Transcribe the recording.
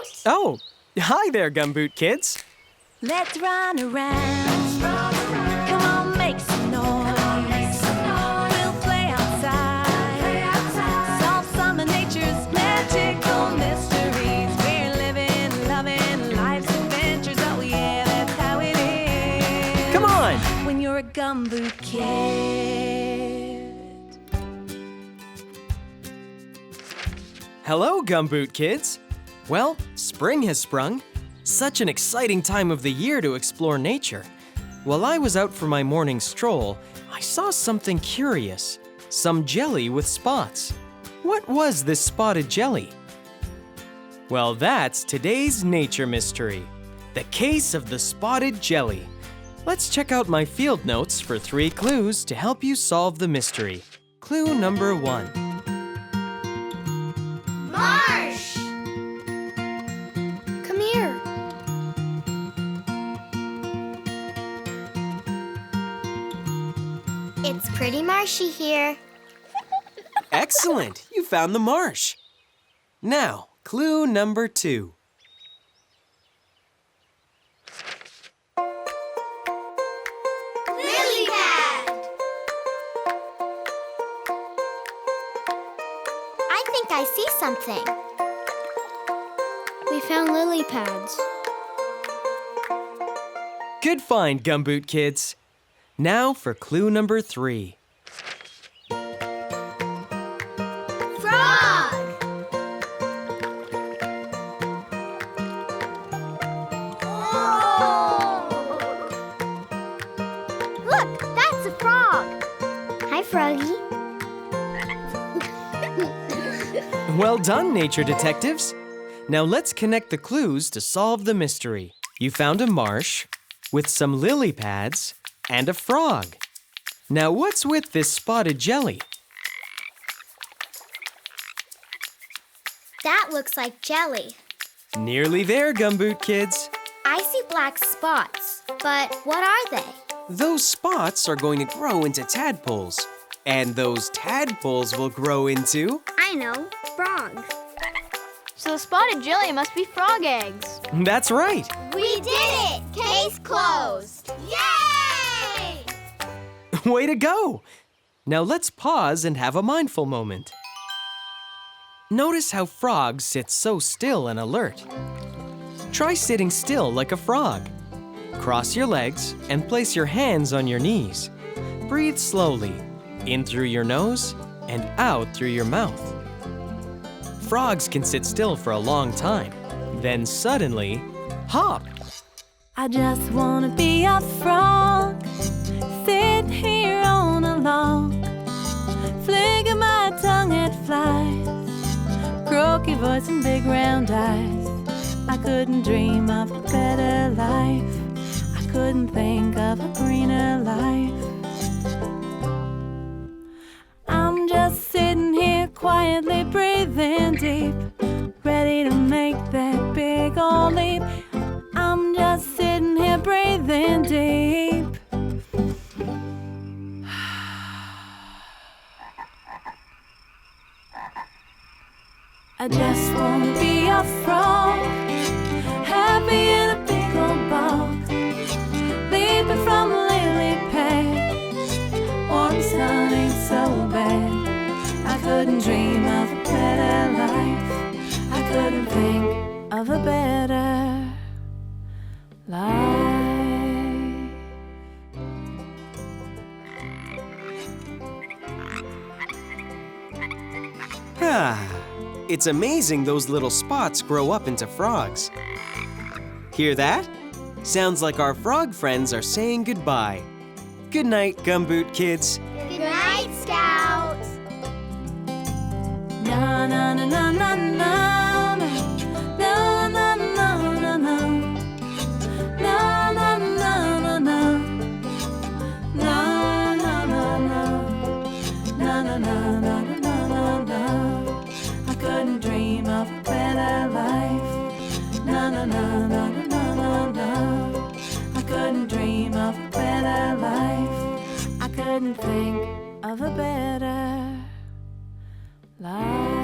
Scout! Oh, hi there, Gumboot Kids. Let's run around. Come on, make some noise. We'll play outside. Solve some of nature's magical mysteries. We're living, loving life's adventures. Oh yeah, that's how it is. Come on. When you're a Gumboot Kid. Hello, Gumboot Kids. Well, spring has sprung. Such an exciting time of the year to explore nature. While I was out for my morning stroll, I saw something curious. Some jelly with spots. What was this spotted jelly? Well, that's today's nature mystery. The case of the spotted jelly. Let's check out my field notes for 3 clues to help you solve the mystery. Clue number 1. Marsh! Come here. It's pretty marshy here. Excellent! You found the marsh. Now, clue number 2. Lily pad! I think I see something. We found lily pads. Good find, Gumboot Kids. Now for clue number 3. Frog! Oh! Look, that's a frog. Hi, Froggy. Well done, nature detectives. Now let's connect the clues to solve the mystery. You found a marsh with some lily pads and a frog. Now what's with this spotted jelly? That looks like jelly. Nearly there, Gumboot Kids. I see black spots, but what are they? Those spots are going to grow into tadpoles. And those tadpoles will grow into... I know, frogs. So the spotted jelly must be frog eggs. That's right. We did it! Case closed. Yay! Way to go! Now let's pause and have a mindful moment. Notice how frogs sit so still and alert. Try sitting still like a frog. Cross your legs and place your hands on your knees. Breathe slowly, in through your nose and out through your mouth. Frogs can sit still for a long time, then suddenly hop. I just wanna be a frog, sit here on a log, flicking my tongue at flies, croaky voice and big round eyes. I couldn't dream of a better life. I couldn't think of a greener life. I'm just sitting here quietly breathing deep, ready to make that big old leap. I'm just sitting here breathing deep. I just wanna be a frog, happy in a big old bog, leaping from a lily pad. Warm sun ain't so bad. I couldn't dream of a better life. I couldn't think of a better life. It's amazing those little spots grow up into frogs. Hear that? Sounds like our frog friends are saying goodbye. Good night, Gumboot Kids. Good night, Scout. Na na na na na na na na na na na na na na na na na na na na. I couldn't dream of a better life. Na na na na na na na. I couldn't dream of a better life. I couldn't think of a better life.